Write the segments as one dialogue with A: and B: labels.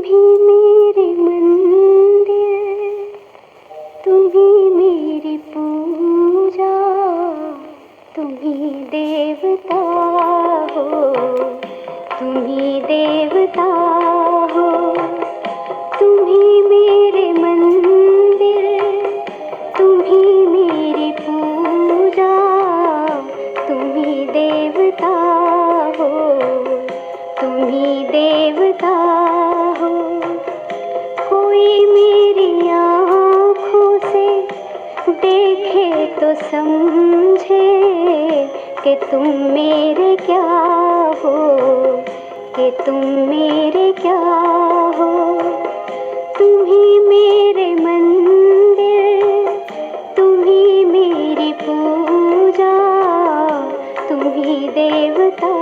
A: ही मेरे मंदिर, तुम ही मेरी पूजा, तुम ही देवता हो, तुम ही देवता हो। तुम ही मेरे मंदिर, तुम ही मेरी पूजा, तुम ही देवता हो, तुम ही देवता हो। कोई मेरी आँखों से देखे तो समझे कि तुम मेरे क्या हो, कि तुम मेरे क्या हो। तुम ही मेरे मंदिर, तुम ही मेरी पूजा, तुम ही देवता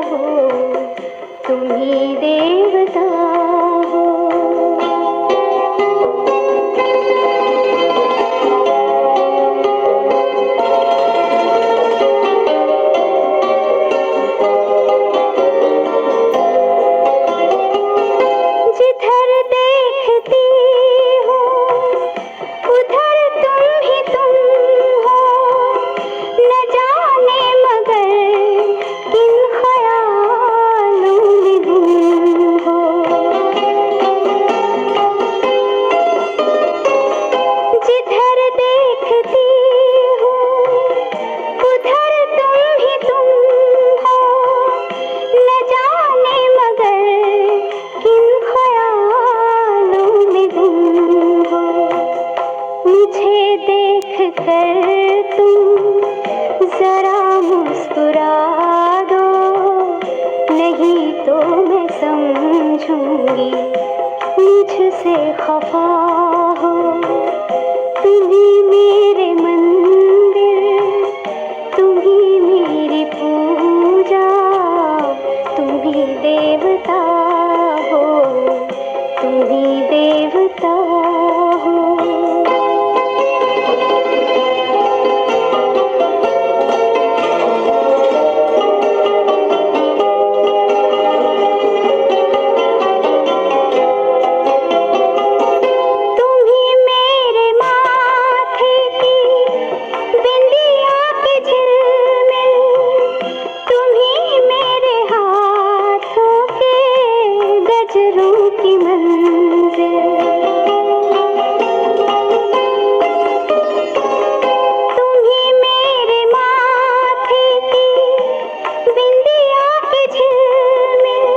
A: हो, तुम ही देवता हो। जिधर देखती हो उधर तुम ही तुम हो, न जाने मगर किन ख्यालों में गुम हो। जिधर देखती हो उधर तुम ही तुम हो, न जाने मगर किन ख्यालों में गुम हो। मुझे देख कर तुम जरा मुस्कुरा दो, नहीं तो मैं समझूंगी मुझसे खफा हो। तुम ही मेरे मंदिर, तुम ही मेरी पूजा, तुम ही देवता हो, तुम ही देवता हो। तुम ही मेरे माथे की बिंदिया की झिलमिल, तुम ही मेरे हाथों के गजरों की मंजिल। तुम ही मेरे माथे की बिंदिया की झिलमिल,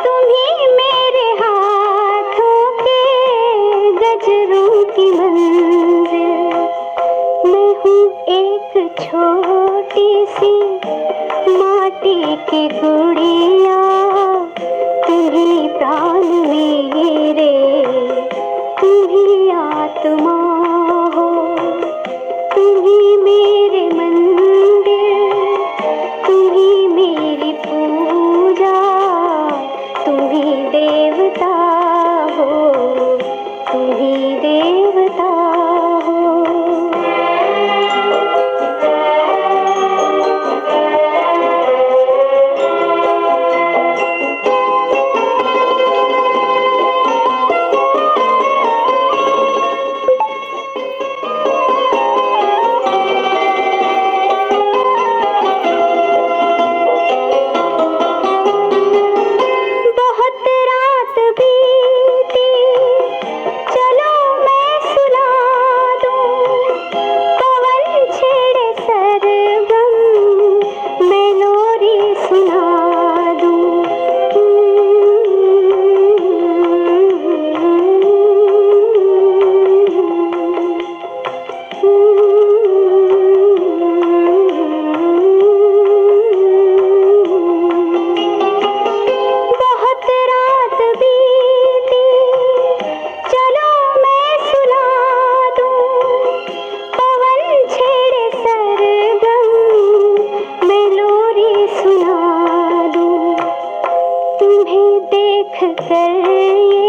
A: तुम ही मेरे हाथों के गजरों की मंजिल। मैं हूँ एक छोटी सी माटी की गुड़िया, तुम ही प्राण मेरे, तुम ही आत्मा हो। तुम ही मेरे मंदिर, तुम ही मेरी पूजा, तुम ही देवता हो, तुम ही देवता हो। बहुत रात बीती, चलो मैं सुना दूं, पवन छेड़े सरगम, मैं लोरी सुना दूं। बहुत रात बीती, चलो मैं सुना दूं, पवन छेड़े सरगम, मैं लोरी सुना दूं। तुम्हें देख कर